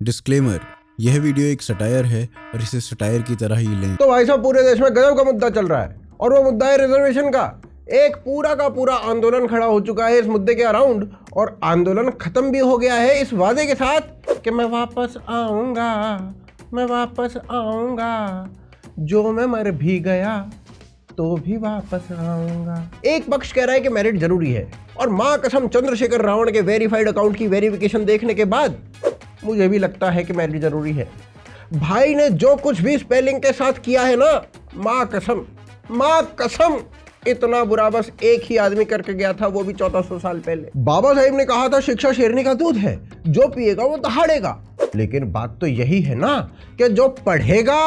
Disclaimer, यह video एक satire है और इसे सटायर की तरह ही लें। तो भाई साहब पूरे देश में गजब का मुद्दा चल रहा है और वो मुद्दा है रिजर्वेशन का। एक पूरा का पूरा आंदोलन खड़ा हो चुका है इस मुद्दे के अराउंड और आंदोलन खत्म भी हो गया है इस वादे के साथ कि मैं वापस आऊंगा, जो मैं मर भी गया तो भी वापस आऊंगा। एक पक्ष कह रहा है कि मेरिट जरूरी है और मां कसम चंद्रशेखर रावण के वेरीफाइड अकाउंट की वेरिफिकेशन देखने के बाद मुझे भी लगता है कि मेरिट जरूरी है। भाई ने जो कुछ भी स्पेलिंग के साथ किया है ना, मां कसम इतना बुरा बस एक ही आदमी करके गया था, वो भी 1400 साल पहले। बाबा साहिब ने कहा था शिक्षा शेरनी का दूध है, जो पिएगा वो दहाड़ेगा। लेकिन बात तो यही है ना कि जो पढ़ेगा,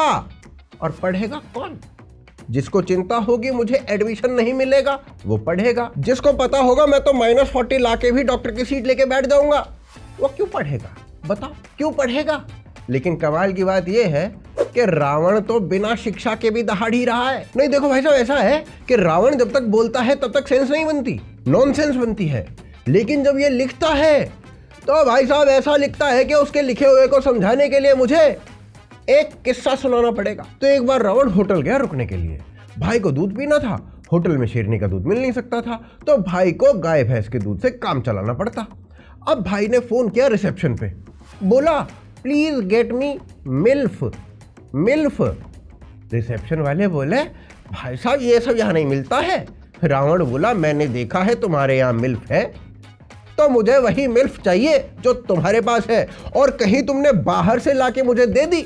और पढ़ेगा कौन? जिसको चिंता होगी मुझे एडमिशन नहीं मिलेगा वो पढ़ेगा। जिसको पता होगा मैं तो -40 लाके भी डॉक्टर की सीट लेके बैठ जाऊंगा, वो क्यों पढ़ेगा? बताओ क्यों पढ़ेगा? लेकिन कमाल की बात यह है कि रावण तो बिना शिक्षा के भी दहाड़ ही रहा है। नहीं देखो भाई साहब, ऐसा है कि रावण जब तक बोलता है तब तक सेंस नहीं बनती, नॉनसेंस बनती है। लेकिन जब ये लिखता है तो भाई साहब ऐसा लिखता है कि उसके लिखे हुए को समझाने के लिए मुझे एक किस्सा सुनाना पड़ेगा। तो एक बार रावण होटल गया रुकने के लिए। भाई को दूध पीना था, होटल में शेरनी का दूध मिल नहीं सकता था, तो भाई को गाय भैंस के दूध से काम चलाना पड़ता। अब भाई ने फोन किया रिसेप्शन पे, बोला please get me MILF. Reception वाले बोले भाई साहब ये सब यहाँ नहीं मिलता है। रावण बोला मैंने देखा है तुम्हारे यहाँ मिल्फ है, तो मुझे वही मिल्फ चाहिए जो तुम्हारे पास है, और कहीं तुमने बाहर से लाके मुझे दे दी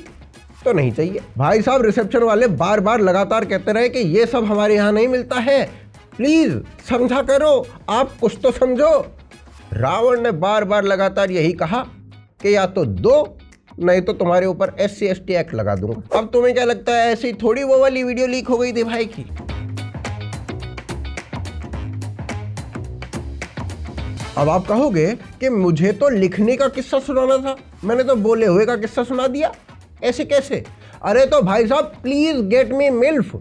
तो नहीं चाहिए। भाई साहब रिसेप्शन वाले बार बार लगातार कहते रहे कि ये सब हमारे यहाँ नहीं मिलता है, प्लीज समझा करो, आप कुछ तो समझो। रावण ने बार बार लगातार यही कहा कि या तो दो, नहीं तो तुम्हारे ऊपर SC/ST एक्ट लगा दूंगा। अब तुम्हें क्या लगता है ऐसी थोड़ी वो वाली वीडियो लीक हो गई थी भाई की? अब आप कहोगे कि मुझे तो लिखने का किस्सा सुनाना था, मैंने तो बोले हुए का किस्सा सुना दिया, ऐसे कैसे? अरे तो भाई साहब प्लीज गेट मी मिल्फ,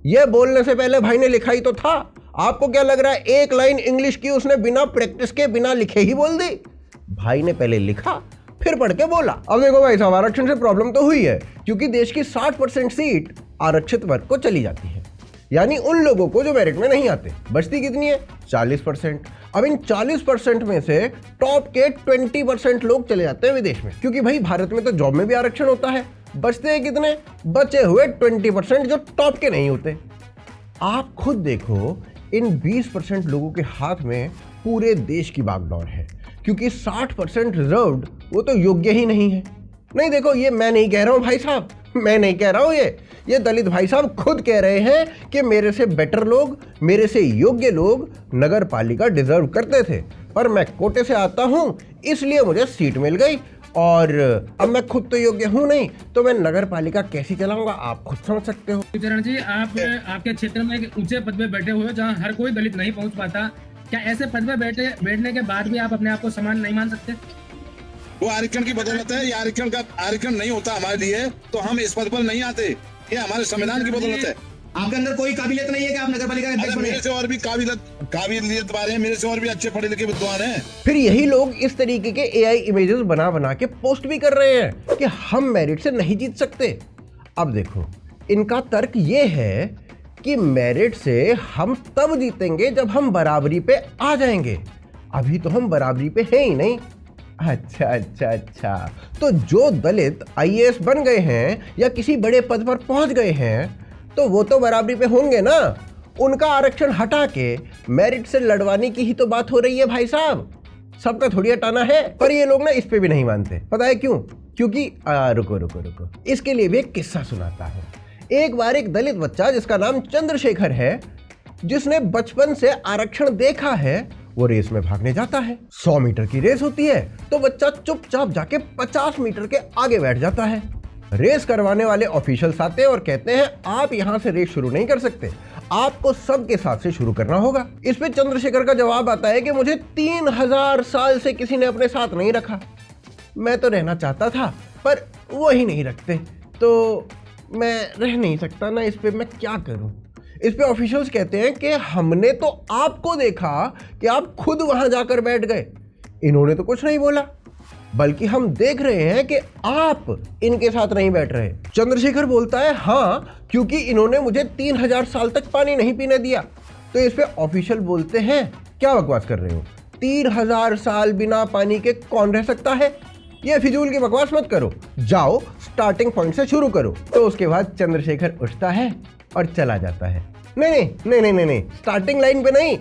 ये बोलने से पहले भाई ने लिखा ही तो था। आपको क्या लग रहा है एक लाइन इंग्लिश की उसने बिना प्रैक्टिस के बिना लिखे ही बोल दी? भाई ने पहले लिखा फिर पढ़ के बोला। अब देखो भाई साहब आरक्षण से प्रॉब्लम तो हुई है, क्योंकि देश की 60% सीट आरक्षित वर्ग को चली जाती है, यानी उन लोगों को जो मेरिट में नहीं आते। बचती कितनी है? 40%। अब इन 40% में से टॉप के 20% लोग चले जाते हैं विदेश में, क्योंकि भाई भारत में तो जॉब में भी आरक्षण होता है। बचते हैं कितने? बचे हुए 20% जो टॉप के नहीं होते। आप खुद देखो इन 20% लोगों के हाथ में पूरे देश की बागडोर है, क्योंकि 60% रिजर्व्ड वो तो योग्य ही नहीं है। नहीं देखो ये मैं नहीं कह रहा हूं भाई साहब, मैं नहीं कह रहा हूं, ये दलित भाई साहब खुद कह रहे हैं कि मेरे से बेटर लोग, मेरे से योग्य लोग नगर पालिका डिजर्व करते थे, पर मैं कोटे से आता हूं इसलिए मुझे सीट मिल गई, और अब मैं खुद तो योग्य हूं नहीं तो मैं नगर पालिका कैसी चलाऊंगा आप खुद समझ सकते हो। चरण जी, आप आपके क्षेत्र में एक ऊंचे पद पे बैठे हुए जहां हर कोई दलित नहीं पहुंच पाता, क्या ऐसे पद पे बैठने के बाद भी आप अपने आप को समान नहीं मान सकते? वो आरक्षण की बदौलत है, ये आरक्षण नहीं होता हमारे लिए तो हम इस पद पर नहीं आते, ये हमारे संविधान की बदौलत है। आपके अंदर कोई काबिलियत नहीं है कि आप नगर पालिका के अध्यक्ष बने? मेरे से और भी काबिलियत वाले हैं, मेरे से और भी अच्छे पढ़े लिखे विद्वान हैं। फिर यही लोग इस तरीके के AI इमेजेस बना के पोस्ट भी कर रहे हैं कि हम मेरिट से नहीं जीत सकते। अब देखो इनका तर्क ये है कि मेरिट से हम तब जीतेंगे जब हम बराबरी पे आ जाएंगे, अभी तो हम बराबरी पे हैं ही नहीं। अच्छा, तो जो दलित IAS बन गए हैं या किसी बड़े पद पर पहुंच गए हैं तो वो तो बराबरी पे होंगे ना, उनका आरक्षण हटा के मेरिट से लड़वाने की ही तो बात हो रही है भाई साहब, सबका थोड़ी हटाना है। पर ये लोग ना इस पे भी नहीं मानते, पता है क्यों? क्योंकि रुको, इसके लिए भी एक किस्सा सुनाता हूँ। एक बार एक दलित बच्चा जिसका नाम चंद्रशेखर है, जिसने बचपन से आरक्षण देखा है, वो रेस में भागने जाता है। 100 मीटर की रेस होती है तो बच्चा चुपचाप जाके 50 मीटर के आगे बैठ जाता है। रेस करवाने वाले ऑफिशियल्स आते हैं और कहते हैं आप यहां से रेस शुरू नहीं कर सकते, आपको सबके साथ से शुरू करना होगा। इस पे चंद्रशेखर का जवाब आता है कि मुझे 3000 साल से किसी ने अपने साथ नहीं रखा, मैं तो रहना चाहता था पर वो ही नहीं रखते, तो मैं रह नहीं सकता ना, इस पे मैं क्या करूं? इस पे ऑफिशियल्स कहते हैं कि हमने तो आपको देखा कि आप खुद वहां जाकर बैठ गए, इन्होंने तो कुछ नहीं बोला। बल्कि हम देख रहे हैं कि आप इनके साथ नहीं बैठ रहे। चंद्रशेखर बोलता है हाँ, क्योंकि इन्होंने मुझे 3000 साल तक पानी नहीं पीने दिया। तो इस पे ऑफिशियल बोलते हैं क्या बकवास कर रहे हो, 3000 साल बिना पानी के कौन रह सकता है, ये फिजूल की बकवास मत करो, जाओ स्टार्टिंग पॉइंट से शुरू करो। तो उसके बाद चंद्रशेखर उठता है और चला जाता है। नहीं, स्टार्टिंग लाइन पे नहीं,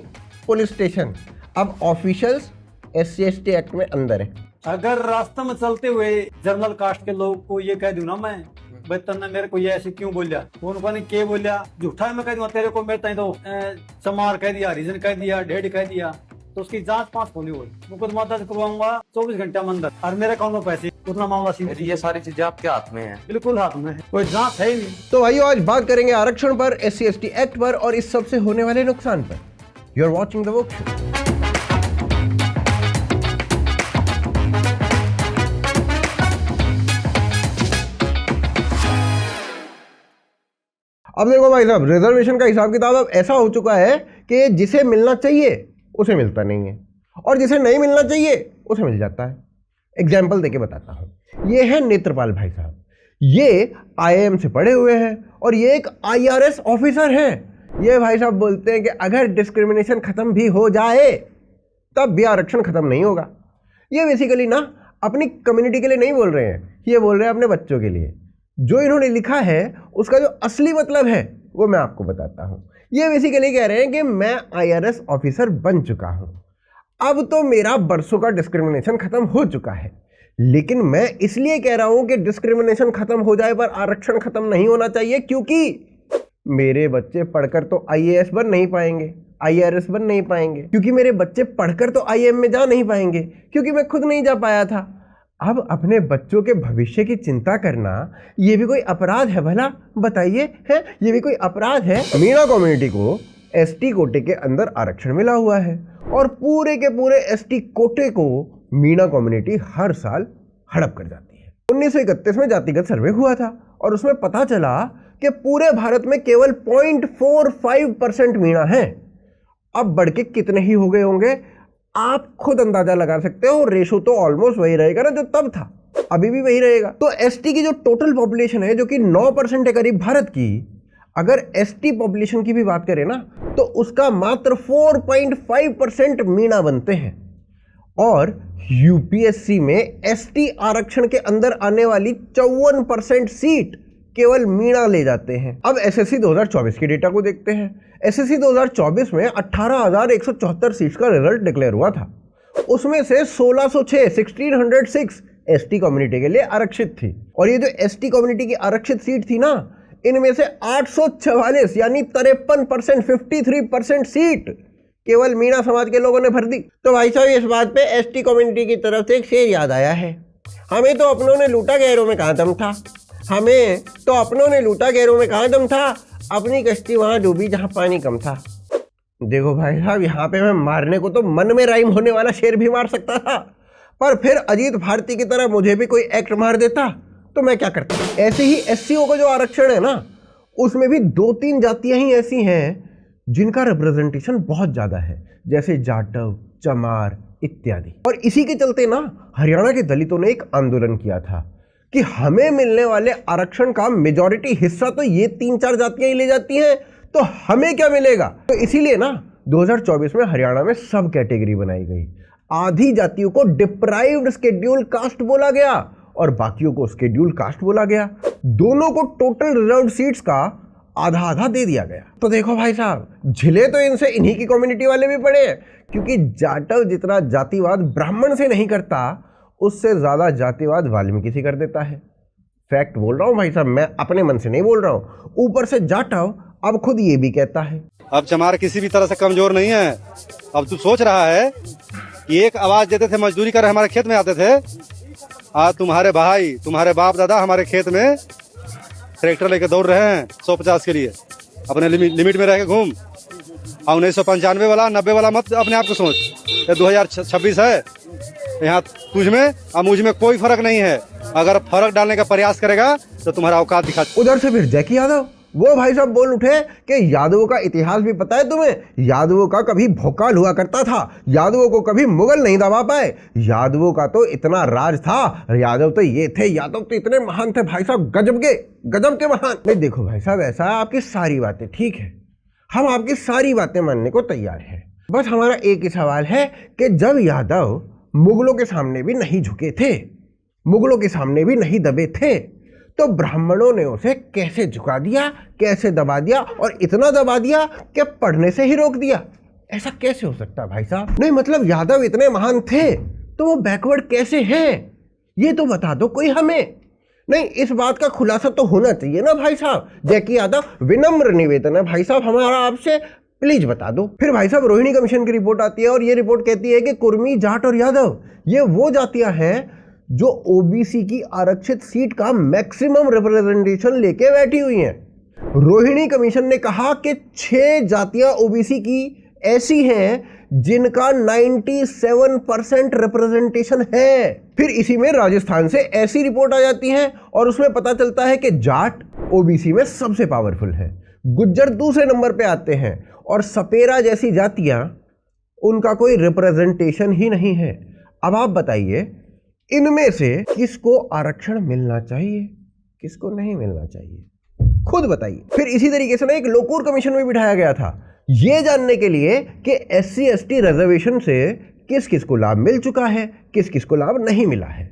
पुलिस स्टेशन। अब ऑफिशियल्स SC/ST एक्ट में अंदर है। अगर रास्ते में चलते हुए जनरल कास्ट के लोग को ये कह दूं ना मैं, भाई तन्ने मेरे को ये ऐसे क्यों बोलिया, उनको ने क्या बोलिया, झूठा मैं कह दूंगा तेरे को, मेरे तो चमार कह दिया, हरिजन कह दिया, ढेड कह दिया, तो उसकी जांच 5 होनी हुई, मुकदमा दर्ज करवाऊंगा 24 घंटे अंदर, और मेरे अकाउंट में पैसे, उतना मामला सीधे। ये सारी चीजें आपके हाथ में है? बिल्कुल हाथ में है, कोई जांच है ही नहीं। तो भाइयों आज बात करेंगे आरक्षण पर, SC/ST एक्ट पर और इस सब से होने वाले नुकसान पर। You are watching the woke show. अब देखो भाई साहब, रिजर्वेशन का हिसाब किताब अब ऐसा हो चुका है कि जिसे मिलना चाहिए उसे मिलता नहीं है, और जिसे नहीं मिलना चाहिए उसे मिल जाता है। एग्जाम्पल देके बताता हूँ। ये है नेत्रपाल भाई साहब, ये IIM से पढ़े हुए हैं और ये एक IRS ऑफिसर हैं। ये भाई साहब बोलते हैं कि अगर डिस्क्रिमिनेशन खत्म भी हो जाए तब भी आरक्षण खत्म नहीं होगा। ये बेसिकली ना अपनी कम्युनिटी के लिए नहीं बोल रहे हैं, ये बोल रहे हैं अपने बच्चों के लिए। जो इन्होंने लिखा है उसका जो असली मतलब है वो मैं आपको बताता हूँ। ये बेसिकली कह रहे हैं कि मैं IRS ऑफिसर बन चुका हूँ, अब तो मेरा बरसों का डिस्क्रिमिनेशन खत्म हो चुका है, लेकिन मैं इसलिए कह रहा हूँ कि डिस्क्रिमिनेशन खत्म हो जाए पर आरक्षण खत्म नहीं होना चाहिए, क्योंकि मेरे बच्चे पढ़कर तो IAS बन नहीं पाएंगे, IRS बन नहीं पाएंगे, क्योंकि मेरे बच्चे पढ़कर तो IIM में जा नहीं पाएंगे, क्योंकि मैं खुद नहीं जा पाया था। अब अपने बच्चों के भविष्य की चिंता करना ये भी कोई अपराध है भला? बताइए, है ये भी कोई अपराध है? मीणा कम्युनिटी को ST कोटे के अंदर आरक्षण मिला हुआ है और पूरे के पूरे ST कोटे को मीणा कम्युनिटी हर साल हड़प कर जाती है। 1931 में जातिगत सर्वे हुआ था और उसमें पता चला कि पूरे भारत में केवल 0.45% मीणा है। अब बढ़ के कितने ही हो गए होंगे आप खुद अंदाजा लगा सकते हो। रेशो तो ऑलमोस्ट वही रहेगा ना जो तब था, अभी भी वही रहेगा। तो ST की जो टोटल पॉपुलेशन है जो कि 9% है करीब भारत की, अगर ST पॉपुलेशन की भी बात करें ना तो उसका मात्र 4.5% मीणा बनते हैं। और UPSC में ST आरक्षण के अंदर आने वाली 54% सीट केवल मीणा ले जाते हैं। अब SSC 2024 के डेटा को देखते हैं। SSC 2024 में 18,174 सीट्स का रिजल्ट डिक्लेयर हुआ था, उसमें से 1606 ST कम्युनिटी के लिए आरक्षित थी। और ये जो ST कम्युनिटी की आरक्षित सीट थी ना, इनमें से 844 यानी 53%, 53% सीट केवल मीणा समाज के लोगों ने भर दी। तो भाई साहब इस बात पे ST कम्युनिटी की तरफ से एक शेर याद आया है, हमें तो अपनों ने लूटा गैरों में कहाँ दम था, हमें तो अपनों ने लूटा गैरों में कहाँ दम था, अपनी कश्ती वहां डूबी जहां पानी कम था। देखो भाई साहब, यहाँ पे मैं मारने को तो मन में राइम होने वाला शेर भी मार सकता था, पर फिर अजीत भारती की तरह मुझे भी कोई एक्ट मार देता तो मैं क्या करता। ऐसे ही SCO का जो आरक्षण है ना, उसमें भी 2-3 जातियां ही ऐसी हैं जिनका रिप्रेजेंटेशन बहुत ज़्यादा है, जैसे जाटव, चमार इत्यादि। और इसी के चलते ना हरियाणा के दलितों ने एक आंदोलन किया था कि हमें मिलने वाले आरक्षण का मेजॉरिटी हिस्सा तो ये 3-4 जातियां ही ले जाती हैं, तो हमें क्या मिलेगा। तो इसीलिए ना 2024 में हरियाणा में सब कैटेगरी बनाई गई। आधी जातियों को डिप्राइव्ड शेड्यूल कास्ट बोला गया और बाकियों को शेड्यूल कास्ट बोला गया। दोनों को टोटल रिजर्व सीट्स का आधा आधा दे दिया गया। तो देखो भाई साहब, झिले तो इनसे इन्हीं की कम्युनिटी वाले भी पड़े हैं, क्योंकि जाटव जितना जातिवाद ब्राह्मण से नहीं करता, उससे ज्यादा जातिवाद वाल्मीकि से कर देता है। फैक्ट बोल रहा हूँ भाई साहब, मैं अपने मन से नहीं बोल रहा हूँ। ऊपर से जाटव अब खुद ये भी कहता है। अब चमार किसी भी तरह से कमजोर नहीं है। अब तू सोच रहा है कि एक आवाज देते थे, मजदूरी कर हमारे खेत में आते थे, आज तुम्हारे भाई, तुम्हारे बाप दादा हमारे खेत में ट्रैक्टर लेकर दौड़ रहे हैं 150 के लिए। अपने लिमिट में रह के घूम। और 1995 वाला 90 वाला मत अपने आप को सोच। ये 2026 है, यहाँ तुझ में और मुझ में कोई फर्क नहीं है। अगर फर्क डालने का प्रयास करेगा तो तुम्हारा औकात दिखा। उधर से फिर जैकी यादव वो भाई साहब बोल उठे कि यादवों का इतिहास भी पता है तुम्हें, यादवों का कभी भोकाल हुआ करता था, यादवों को कभी मुगल नहीं दबा पाए, यादवों का तो इतना राज था, यादव तो ये थे, यादव तो इतने महान थे भाई साहब, गजब के महान। नहीं देखो भाई साहब, ऐसा आपकी सारी बातें ठीक है, हम आपकी सारी बातें मानने को तैयार हैं, बस हमारा एक ही सवाल है कि जब यादव मुगलों के सामने भी नहीं झुके थे, मुगलों के सामने भी नहीं दबे थे, तो ब्राह्मणों ने उसे कैसे झुका दिया, कैसे दबा दिया, और इतना दबा दिया कि पढ़ने से ही रोक दिया। ऐसा कैसे हो सकता भाई साहब? नहीं मतलब यादव इतने महान थे तो वो बैकवर्ड कैसे हैं, ये तो बता दो कोई हमें। नहीं, इस बात का खुलासा तो होना चाहिए ना भाई साहब। जैकी यादव, विनम्र निवेदन है भाई साहब हमारा आपसे, प्लीज बता दो। फिर भाई साहब रोहिणी कमीशन की रिपोर्ट आती है और ये रिपोर्ट कहती है कि कुर्मी, जाट और यादव ये वो जातियां हैं जो ओबीसी की आरक्षित सीट का मैक्सिमम रिप्रेजेंटेशन लेके बैठी हुई हैं। रोहिणी कमीशन ने कहा कि 6 जातियां ओबीसी की ऐसी हैं जिनका 97% रिप्रेजेंटेशन है। फिर इसी में राजस्थान से ऐसी रिपोर्ट आ जाती है और उसमें पता चलता है कि जाट ओबीसी में सबसे पावरफुल है, गुज्जर दूसरे नंबर पे आते हैं और सपेरा जैसी जातियां, उनका कोई रिप्रेजेंटेशन ही नहीं है। अब आप बताइए इनमें से किसको आरक्षण मिलना चाहिए, किसको नहीं मिलना चाहिए, खुद बताइए। फिर इसी तरीके से ना एक लोकूर कमीशन में बिठाया गया था ये जानने के लिए कि SC ST रिजर्वेशन से किस किस को लाभ मिल चुका है, किस किस को लाभ नहीं मिला है।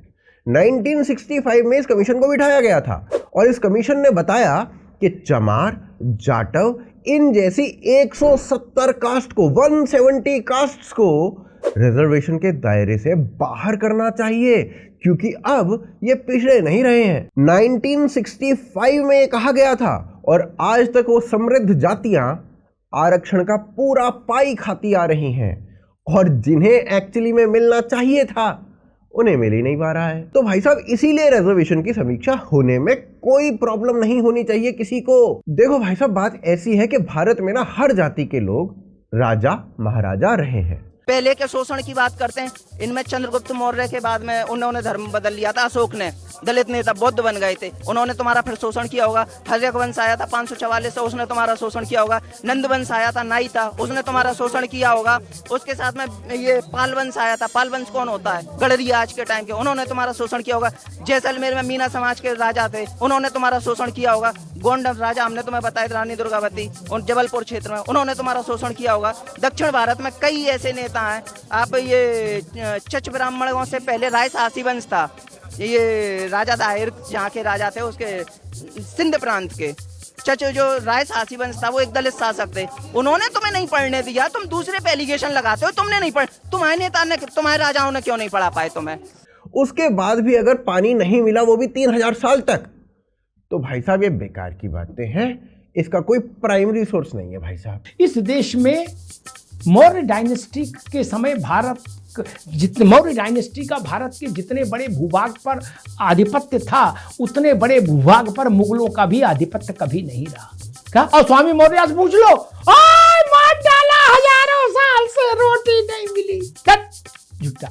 1965 में इस कमीशन को बिठाया गया था और इस कमीशन ने बताया कि चमार, जाटव इन जैसी 170 कास्ट को, 170 कास्ट्स को रिजर्वेशन के दायरे से बाहर करना चाहिए क्योंकि अब ये पिछड़े नहीं रहे हैं। 1965 में ये कहा गया था और आज तक वो समृद्ध जातियां आरक्षण का पूरा पाई खाती आ रही हैं और जिन्हें एक्चुअली में मिलना चाहिए था उन्हें मिल ही नहीं पा रहा है। तो भाई साहब इसीलिए रिजर्वेशन की समीक्षा होने में कोई प्रॉब्लम नहीं होनी चाहिए किसी को। देखो भाई साहब बात ऐसी है कि भारत में ना हर जाति के लोग राजा महाराजा रहे हैं। पहले के शोषण की बात करते हैं, इनमें चंद्रगुप्त मौर्य के बाद में उन्होंने धर्म बदल लिया था, अशोक ने, दलित नेता बौद्ध बन गए थे, उन्होंने तुम्हारा फिर शोषण किया होगा। हर्यक वंश आया था 544 से, उसने तुम्हारा शोषण किया होगा। नंद वंश आया था, नाई था, उसने तुम्हारा शोषण किया होगा। उसके साथ में ये पाल वंश आया था, पाल वंश कौन होता है, गडरिया आज के टाइम के, उन्होंने तुम्हारा शोषण किया होगा। जैसलमेर में मीना समाज के राजा थे, उन्होंने तुम्हारा शोषण किया होगा। गोंड राजा हमने तुम्हें बताया, रानी दुर्गावती और जबलपुर क्षेत्र में, उन्होंने तुम्हारा शोषण किया होगा। दक्षिण भारत में कई ऐसे नेता हैं, आप ये चच ब्राह्मणों से पहले राय सासी वंश था, ये राजा दाहिर जहाँ के राजा थे उसके सिंध प्रांत के, चच जो राय सासी वंश था वो एक दलित शासक थे, उन्होंने तुम्हें नहीं पढ़ने दिया, तुम दूसरे पे एलिगेशन लगाते हो, तुमने नहीं पढ़, तुम्हारे नेता ने, तुम्हारे राजाओं ने क्यों नहीं पढ़ा पाए तुम्हें। उसके बाद भी अगर पानी नहीं मिला वो भी 3000 साल तक, तो भाई साहब ये बेकार की बातें हैं, इसका कोई प्राइमरी सोर्स नहीं है भाई साहब। इस देश में मौर्य डायनेस्टी के समय मौर्य डायनेस्टी का भारत के जितने बड़े भूभाग पर आधिपत्य था उतने बड़े भूभाग पर मुगलों का भी आधिपत्य कभी नहीं रहा। क्या? और स्वामी मौर्य से पूछ लो, मार डाला, हजारों साल से रोटी नहीं मिली, झूठा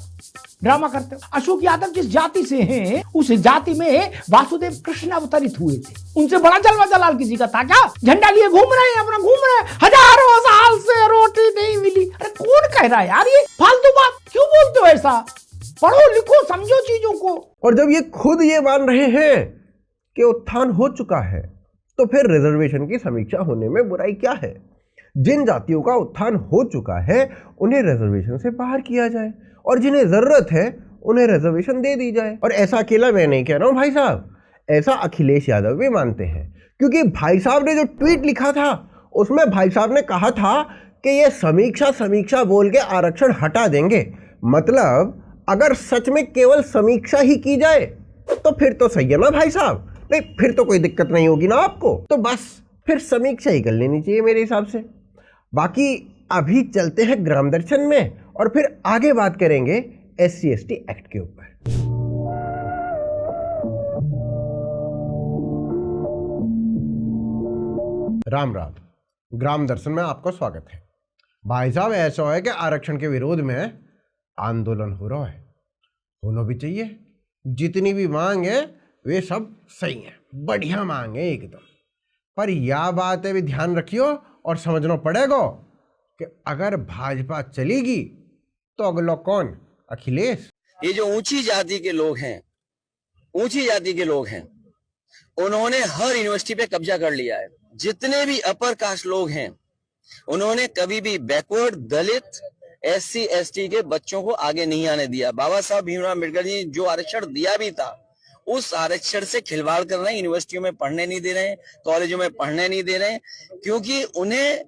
ड्रामा करते हो। अशोक यादव जिस जाति से हैं उस जाति में वासुदेव कृष्ण अवतरित हुए थे, उनसे बड़ा जलवा जलाल किसी का था क्या? झंडा लिए घूम रहे हैं, अपना घूम रहे हैं, हजारों साल से रोटी नहीं मिली। अरे कौन कह रहा है यार, ये फालतू बात क्यों बोलते हो ऐसा? पढ़ो लिखो समझो चीजों को। और जब ये खुद ये मान रहे हैं कि उत्थान हो चुका है तो फिर रिजर्वेशन की समीक्षा होने में बुराई क्या है? जिन जातियों का उत्थान हो चुका है उन्हें रिजर्वेशन से बाहर किया जाए और जिन्हें जरूरत है उन्हें रिजर्वेशन दे दी जाए। और ऐसा अकेला मैं नहीं कह रहा हूं भाई साहब, ऐसा अखिलेश यादव भी मानते हैं, क्योंकि भाई साहब ने जो ट्वीट लिखा था उसमें भाई साहब ने कहा था कि ये समीक्षा बोल के आरक्षण हटा देंगे। मतलब अगर सच में केवल समीक्षा ही की जाए तो फिर तो सही है ना भाई साहब, नहीं फिर तो कोई दिक्कत नहीं होगी ना आपको, तो बस फिर समीक्षा ही कर लेनी चाहिए मेरे हिसाब से। बाकी अभी चलते हैं ग्राम दर्शन में और फिर आगे बात करेंगे SC ST एक्ट के ऊपर। राम राम, ग्राम दर्शन में आपका स्वागत है। भाई साहब ऐसा है कि आरक्षण के विरोध में आंदोलन हो रहा है, होना भी चाहिए। जितनी भी मांग है वे सब सही है, बढ़िया मांग है एकदम, पर यह बात है भी ध्यान रखियो और समझना पड़ेगा कि अगर भाजपा चलेगी तो अगला कौन? अखिलेश। ये जो ऊंची जाति के लोग हैं, उन्होंने हर यूनिवर्सिटी पे कब्जा कर लिया है। जितने भी अपर कास्ट लोग हैं, उन्होंने कभी भी बैकवर्ड, दलित, SC ST के बच्चों को आगे नहीं आने दिया। बाबा साहब भीमराव अम्बेडकर जी जो आरक्षण दिया भी था, उस आरक्षण से खिलवाड़ कर रहे हैं। यूनिवर्सिटियों में पढ़ने नहीं दे रहे हैं, कॉलेजों में पढ़ने नहीं दे रहे हैं, क्योंकि उन्हें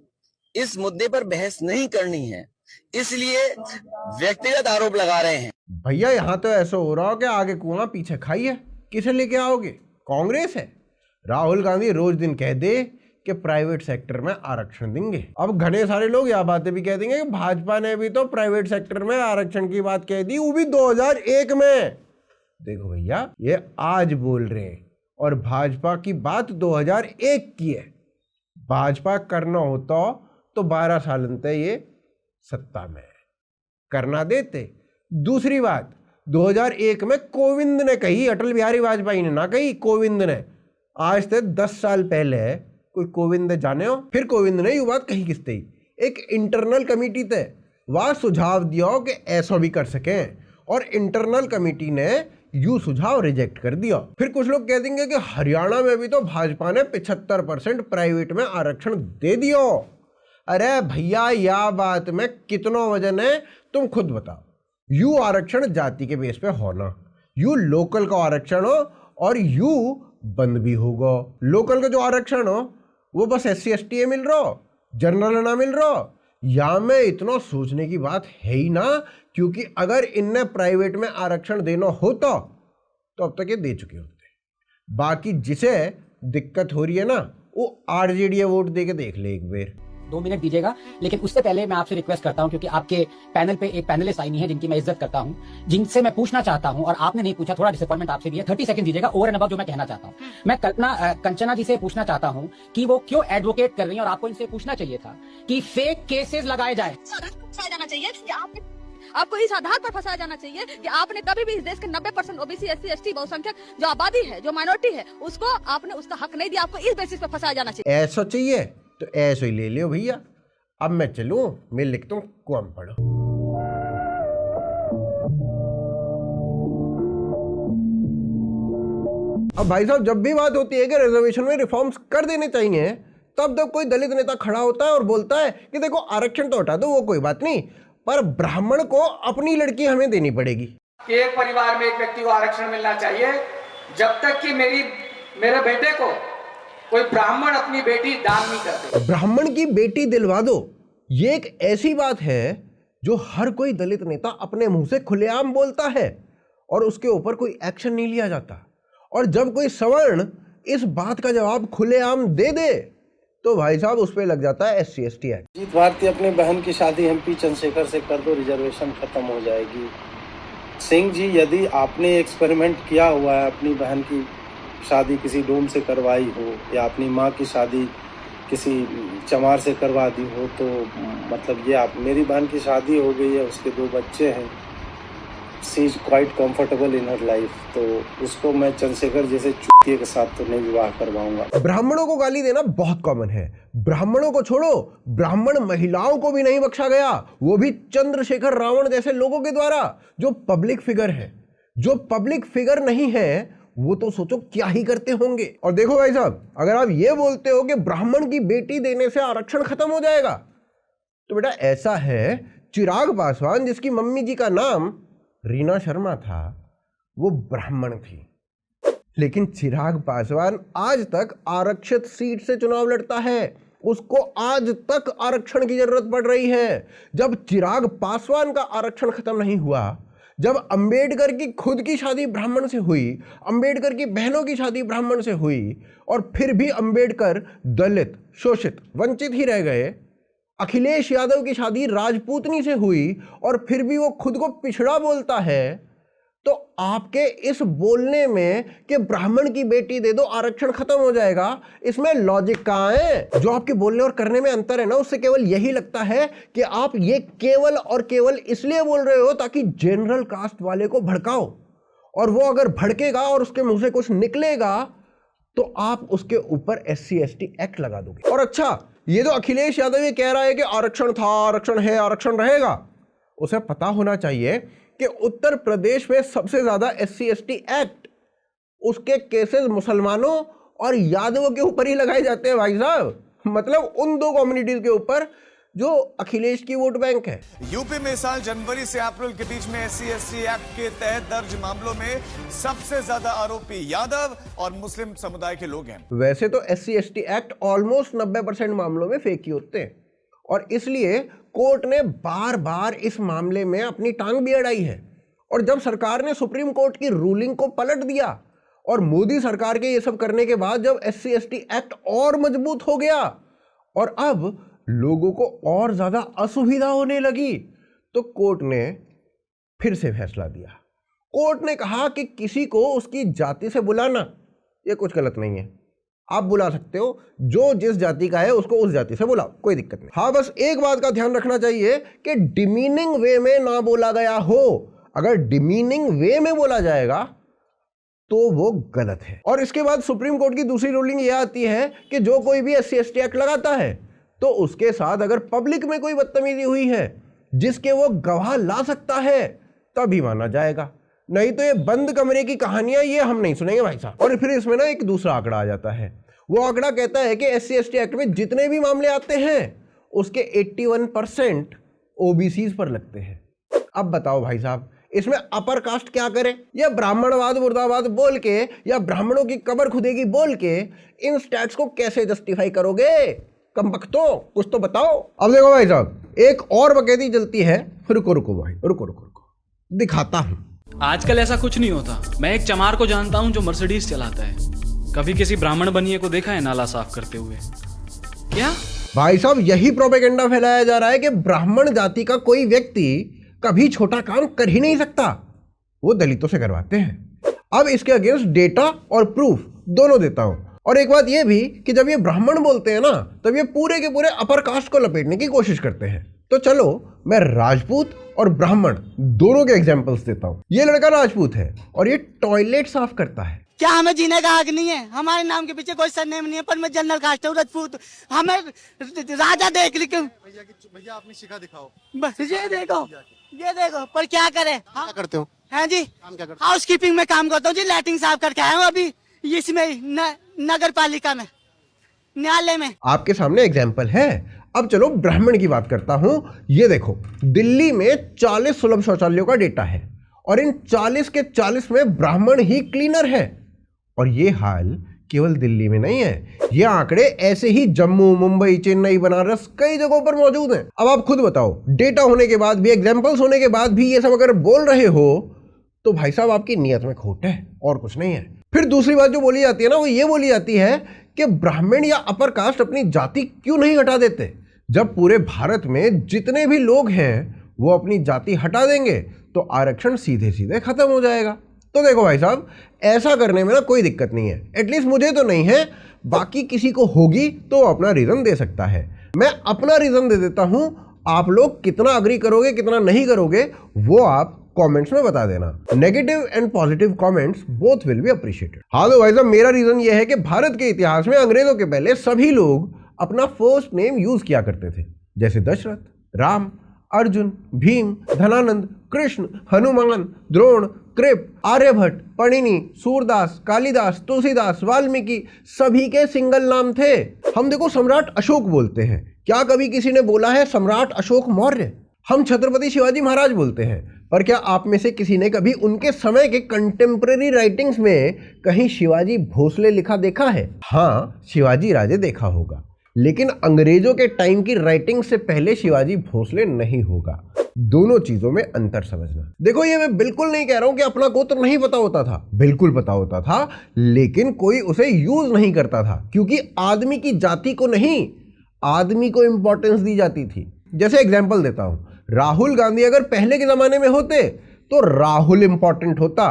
इस मुद्दे पर बहस नहीं करनी है, इसलिए व्यक्तिगत आरोप लगा रहे हैं। भैया यहाँ तो ऐसा हो रहा हो कि आगे कुआं पीछे खाई है। किसे लेके आओगे? कांग्रेस है। राहुल गांधी रोज दिन कह दे कि प्राइवेट सेक्टर में आरक्षण देंगे। अब घने सारे लोग यह बातें भी कह देंगे कि भाजपा ने भी तो प्राइवेट सेक्टर में आरक्षण की बात कह दी, वो भी 2001 में। देखो भैया, ये आज बोल रहे हैं और भाजपा की बात 2001 की है। भाजपा करना होता तो 12 साल अंतर ये सत्ता में करना देते। दूसरी बात, 2001 में कोविंद ने कही, अटल बिहारी वाजपेयी ने ना कही, कोविंद ने। आज से 10 साल पहले कोई कोविंद जाने हो? फिर कोविंद ने ये बात कही किसते ही? एक इंटरनल कमेटी थे, वह सुझाव दिया हो कि ऐसा भी कर सकें, और इंटरनल कमेटी ने यू सुझाव रिजेक्ट कर दिया। फिर कुछ लोग कह देंगे कि हरियाणा में भी तो भाजपा ने 75% प्राइवेट में आरक्षण दे दिया। अरे भैया, यह बात में कितना वजन है तुम खुद बताओ। यू आरक्षण जाति के बेस पे होना, यू लोकल का आरक्षण हो और यू बंद भी होगा। लोकल का जो आरक्षण हो वो बस SC ST मिल रहा हो, जनरल ना मिल रहा हो। या में इतना सोचने की बात है ही ना, क्योंकि अगर इनने प्राइवेट में आरक्षण देना होता तो अब तक ये दे चुके होते। बाकी जिसे दिक्कत हो रही है ना, वो RJD वोट दे के देख ले एक बार। 2 मिनट दीजिएगा, लेकिन उससे पहले मैं आपसे रिक्वेस्ट करता हूं, क्योंकि आपके पैनल पे एक पैनलिस्ट आई नहीं है जिनकी मैं इज्जत करता हूं, जिनसे मैं पूछना चाहता हूं और आपने नहीं पूछा, थोड़ा डिसअपॉइंटमेंट आपसे भी है। 30 सेकंड दीजिएगा ओवर एंड अबव जो मैं कहना चाहता हूं। मैं कंचना जी से पूछना चाहता हूं कि वो क्यों एडवोकेट कर रही हैं, और आपको इनसे पूछना चाहिए था कि फेक केसेस लगाए जाए। जाना चाहिए कि आपको इस आधार पर फंसाया जाना चाहिए कि आपने कभी भी इस देश के 90% OBC SC ST बहुसंख्यक जो आबादी है, जो माइनॉरिटी है, उसको आपने उसका हक नहीं दिया। आपको इस बेसिस पर फंसाया जाना चाहिए। ऐसा चाहिए तो ऐसा ही ले लियो भैया। अब मैं चलूं, मैं लिखता हूँ कुआं पढ़ो। अब भाई साहब, जब भी बात होती है कि रिजर्वेशन में रिफॉर्म्स कर देने चाहिए, तब कोई दलित नेता खड़ा होता है और बोलता है कि देखो आरक्षण तो हटा दो, वो कोई बात नहीं, पर ब्राह्मण को अपनी लड़की हमें देनी पड़ेगी। एक परिवार में एक व्यक्ति को आरक्षण मिलना चाहिए, जब तक कि मेरे बेटे को कोई ब्राह्मण अपनी बेटी दान नहीं करते। ब्राह्मण की बेटी दिलवा दो, ये एक ऐसी बात है जो हर कोई दलित नेता अपने मुंह से खुलेआम बोलता है और उसके ऊपर कोई एक्शन नहीं लिया जाता। और जब कोई सवर्ण इस बात का जवाब खुलेआम दे दे तो भाई साहब उस पर लग जाता है SC ST एक्ट। जीत भारती, अपनी बहन की शादी MP चंद्रशेखर से कर दो, रिजर्वेशन खत्म हो जाएगी। सिंह जी, यदि आपने एक्सपेरिमेंट किया हुआ है, अपनी बहन की शादी किसी डोम से करवाई हो या अपनी माँ की शादी किसी चमार से करवा दी हो, तो मतलब ये आप, मेरी बहन की शादी हो गई है, उसके 2 बच्चे हैं, she is quite comfortable in her life, तो उसको मैं चंद्रशेखर जैसे चूतिए के साथ तो नहीं विवाह करवाऊंगा। ब्राह्मणों को गाली देना बहुत कॉमन है। ब्राह्मणों को छोड़ो, ब्राह्मण महिलाओं को भी नहीं बख्शा गया, वो भी चंद्रशेखर रावण जैसे लोगों के द्वारा, जो पब्लिक फिगर है। जो पब्लिक फिगर नहीं है वो तो सोचो क्या ही करते होंगे। और देखो भाई साहब, अगर आप ये बोलते हो कि ब्राह्मण की बेटी देने से आरक्षण खत्म हो जाएगा, तो बेटा ऐसा है, चिराग पासवान जिसकी मम्मी जी का नाम रीना शर्मा था, वो ब्राह्मण थी, लेकिन चिराग पासवान आज तक आरक्षित सीट से चुनाव लड़ता है। उसको आज तक आरक्षण की जरूरत पड़ रही है। जब चिराग पासवान का आरक्षण खत्म नहीं हुआ, जब अंबेडकर की खुद की शादी ब्राह्मण से हुई, अंबेडकर की बहनों की शादी ब्राह्मण से हुई, और फिर भी अंबेडकर दलित, शोषित, वंचित ही रह गए, अखिलेश यादव की शादी राजपूतनी से हुई और फिर भी वो खुद को पिछड़ा बोलता है, तो आपके इस बोलने में कि ब्राह्मण की बेटी दे दो आरक्षण खत्म हो जाएगा, इसमें लॉजिक कहाँ है? जो आपके बोलने और करने में अंतर है ना, उससे केवल यही लगता है कि आप ये केवल और केवल इसलिए बोल रहे हो ताकि जनरल कास्ट वाले को भड़काओ, और वो अगर भड़केगा और उसके मुंह से कुछ निकलेगा तो आप उसके ऊपर SC/ST एक्ट लगा दोगे। और अच्छा, ये जो अखिलेश यादव ये कह रहा है कि आरक्षण था, आरक्षण है, आरक्षण रहेगा, उसे पता होना चाहिए कि उत्तर प्रदेश में सबसे ज्यादा SC/ST एक्ट, उसके केसेस मुसलमानों और यादवों के ऊपर ही लगाए जाते हैं भाई साहब। मतलब उन दो कम्युनिटीज के ऊपर जो अखिलेश की वोट बैंक है। यूपी में इस साल जनवरी से अप्रैल के बीच में SC/ST एक्ट के तहत दर्ज मामलों में सबसे ज्यादा आरोपी यादव और मुस्लिम समुदाय के लोग हैं। वैसे तो SC/ST एक्ट ऑलमोस्ट 90% मामलों में फेक ही होते हैं और इसलिए कोर्ट ने बार बार इस मामले में अपनी टांग भी अड़ाई है। और जब सरकार ने सुप्रीम कोर्ट की रूलिंग को पलट दिया और मोदी सरकार के ये सब करने के बाद जब SC/ST एक्ट और मजबूत हो गया और अब लोगों को और ज्यादा असुविधा होने लगी, तो कोर्ट ने फिर से फैसला दिया। कोर्ट ने कहा कि किसी को उसकी जाति से बुलाना ये कुछ गलत नहीं है, आप बुला सकते हो, जो जिस जाति का है उसको उस जाति से बुलाओ, कोई दिक्कत नहीं। हाँ, बस एक बात का ध्यान रखना चाहिए कि डिमीनिंग वे में ना बोला गया हो। अगर डिमीनिंग वे में बोला जाएगा तो वो गलत है। और इसके बाद सुप्रीम कोर्ट की दूसरी रूलिंग ये आती है कि जो कोई भी SC/ST एक्ट लगाता है तो उसके साथ अगर पब्लिक में कोई बदतमीजी हुई है जिसके वो गवाह ला सकता है तभी माना जाएगा, नहीं तो ये बंद कमरे की कहानियां ये हम नहीं सुनेंगे भाई साहब। और फिर इसमें ना एक दूसरा आंकड़ा आ जाता है। वो आंकड़ा कहता है कि SC/ST एक्ट में जितने भी मामले आते हैं उसके 81% OBCs पर लगते हैं। अब बताओ भाई साहब, इसमें अपर कास्ट क्या करे? या ब्राह्मणवाद मुर्दाबाद बोल के या ब्राह्मणों की कबर खुदेगी बोल के इन स्टैट्स को कैसे जस्टिफाई करोगे? कमबख्तो, कुछ तो बताओ। अब देखो भाई साहब, एक और बकैती चलती है। रुको रुको भाई, रुको रुको रुको, दिखाता हूं। आजकल ऐसा कुछ नहीं होता। मैं एक चमार को जानता हूं जो मर्सिडीज चलाता है। कभी किसी ब्राह्मण बनिए को देखा है नाला साफ करते हुए? क्या भाई साहब, यही प्रोपेगेंडा फैलाया जा रहा है कि ब्राह्मण जाति का कोई व्यक्ति कभी छोटा काम कर ही नहीं सकता, वो दलितों से करवाते हैं। अब इसके अगेंस्ट डेटा और प्रूफ दोनों देता हूं। और एक बात ये भी कि जब ये ब्राह्मण बोलते हैं ना, तब ये पूरे के पूरे अपर कास्ट को लपेटने की कोशिश करते हैं। तो चलो मैं राजपूत और ब्राह्मण दोनों के एग्जांपल्स देता हूं। ये लड़का राजपूत है और ये टॉयलेट साफ करता है। क्या हमें जीने का हक नहीं है? हमारे नाम के पीछे कोई सरनेम नहीं है, पर मैं जनरल कास्ट हूँ, राजपूत। हमें राजा देख ली क्यों? भैया अपनी शिखा दिखाओ। बस ये देखो, पर क्या करे? क्या करते हो? हैं जी, काम क्या करते हो? हाउस कीपिंग में काम करता हूँ जी, लैट्रिन साफ करके आया हूँ अभी इसमें नगर पालिका में, न्यायालय में। आपके सामने एग्जाम्पल है। अब चलो ब्राह्मण की बात करता हूं। ये देखो, दिल्ली में 40 सुलभ शौचालयों का डेटा है और इन 40 के 40 में ब्राह्मण ही क्लीनर है। और ये हाल केवल दिल्ली में नहीं है, ये आंकड़े ऐसे ही जम्मू, मुंबई, चेन्नई, बनारस कई जगहों पर मौजूद हैं। अब आप खुद बताओ, डेटा होने के बाद भी, एग्जाम्पल्स होने के बाद भी ये सब अगर बोल रहे हो तो भाई साहब आपकी नीयत में खोट है और कुछ नहीं है। फिर दूसरी बात जो बोली जाती है ना, वो ये बोली जाती है कि ब्राह्मण या अपर कास्ट अपनी जाति क्यों नहीं हटा देते? जब पूरे भारत में जितने भी लोग हैं वो अपनी जाति हटा देंगे तो आरक्षण सीधे सीधे खत्म हो जाएगा। तो देखो भाई साहब, ऐसा करने में ना कोई दिक्कत नहीं है, एटलीस्ट मुझे तो नहीं है, बाकी किसी को होगी तो अपना रीजन दे सकता है। मैं अपना रीजन दे देता हूं, आप लोग कितना अग्री करोगे कितना नहीं करोगे वो आप कमेंट्स में बता देना। Negative and positive comments both will be appreciated. हाँ तो भाई साहब, मेरा रीजन ये है कि भारत के इतिहास में अंग्रेजों के पहले सभी लोग अपना फर्स्ट नेम यूज किया करते थे, जैसे दशरथ, राम, अर्जुन, भीम, धनानंद, कृष्ण, हनुमान, द्रोण, कृप, आर्यभट्ट, पणिनि, सूरदास, कालिदास, तुलसीदास, वाल्मीकि, सभी के सिंगल नाम थे। हम देखो सम्राट अशोक बोलते हैं, क्या कभी किसी ने बोला है सम्राट अशोक मौर्य? हम छत्रपति शिवाजी महाराज बोलते हैं, पर क्या आप में से किसी ने कभी उनके समय के कंटेम्पररी राइटिंग्स में कहीं शिवाजी भोसले लिखा देखा है? हाँ, शिवाजी राजे देखा होगा, लेकिन अंग्रेजों के टाइम की राइटिंग से पहले शिवाजी भोसले नहीं होगा। दोनों चीजों में अंतर समझना। देखो, ये मैं बिल्कुल नहीं कह रहा हूं कि अपना गोत्र नहीं पता होता था, बिल्कुल पता होता था, लेकिन कोई उसे यूज नहीं करता था, क्योंकि आदमी की जाति को नहीं, आदमी को इंपॉर्टेंस दी जाती थी। जैसे एग्जाम्पल देता हूं, राहुल गांधी अगर पहले के जमाने में होते तो राहुल इंपॉर्टेंट होता,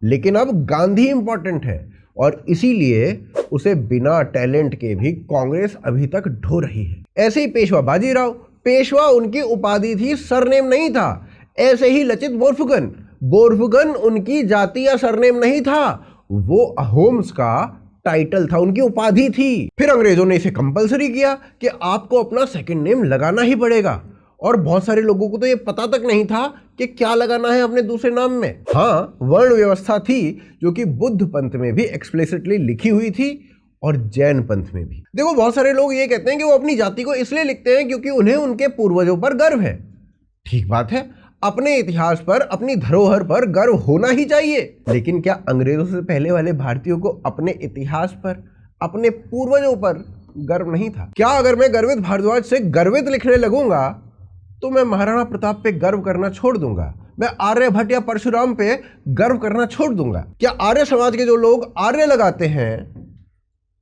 लेकिन अब गांधी इंपॉर्टेंट है और इसीलिए उसे बिना टैलेंट के भी कांग्रेस अभी तक ढो रही है। ऐसे ही पेशवा बाजीराव, पेशवा उनकी उपाधि थी, सरनेम नहीं था। ऐसे ही लचित बोरफुकन, बोरफुकन उनकी जाति या सरनेम नहीं था, वो अहोम्स का टाइटल था, उनकी उपाधि थी। फिर अंग्रेजों ने इसे कंपलसरी किया कि आपको अपना सेकंड नेम लगाना ही पड़ेगा, और बहुत सारे लोगों को तो ये पता तक नहीं था कि क्या लगाना है अपने दूसरे नाम में। हाँ, वर्ण व्यवस्था थी जो कि बुद्ध पंथ में भी एक्सप्लिसिटली लिखी हुई थी और जैन पंथ में भी। देखो, बहुत सारे लोग ये कहते हैं कि वो अपनी जाति को इसलिए लिखते हैं क्योंकि उन्हें उनके पूर्वजों पर गर्व है। ठीक बात है, अपने इतिहास पर, अपनी धरोहर पर गर्व होना ही चाहिए, लेकिन क्या अंग्रेजों से पहले वाले भारतीयों को अपने इतिहास पर, अपने पूर्वजों पर गर्व नहीं था? क्या अगर मैं गर्वित भारद्वाज से गर्वित लिखने लगूंगा तो मैं महाराणा प्रताप पे गर्व करना छोड़ दूंगा, मैं आर्यभट्ट या परशुराम पे गर्व करना छोड़ दूंगा? क्या आर्य समाज के जो लोग आर्य लगाते हैं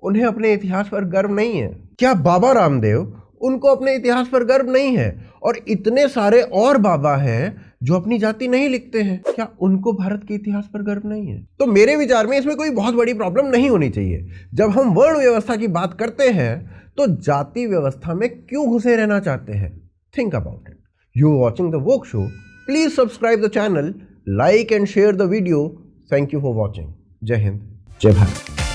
उन्हें अपने इतिहास पर गर्व नहीं है? क्या बाबा रामदेव, उनको अपने इतिहास पर गर्व नहीं है? और इतने सारे और बाबा हैं जो अपनी जाति नहीं लिखते हैं, क्या उनको भारत के इतिहास पर गर्व नहीं है? तो मेरे विचार में इसमें कोई बहुत बड़ी प्रॉब्लम नहीं होनी चाहिए। जब हम वर्ण व्यवस्था की बात करते हैं तो जाति व्यवस्था में क्यों घुसे रहना चाहते हैं? Think about it. You are watching the Woke Show. Please subscribe the channel, like and share the video. Thank you for watching. Jai Hind, Jai Bharat.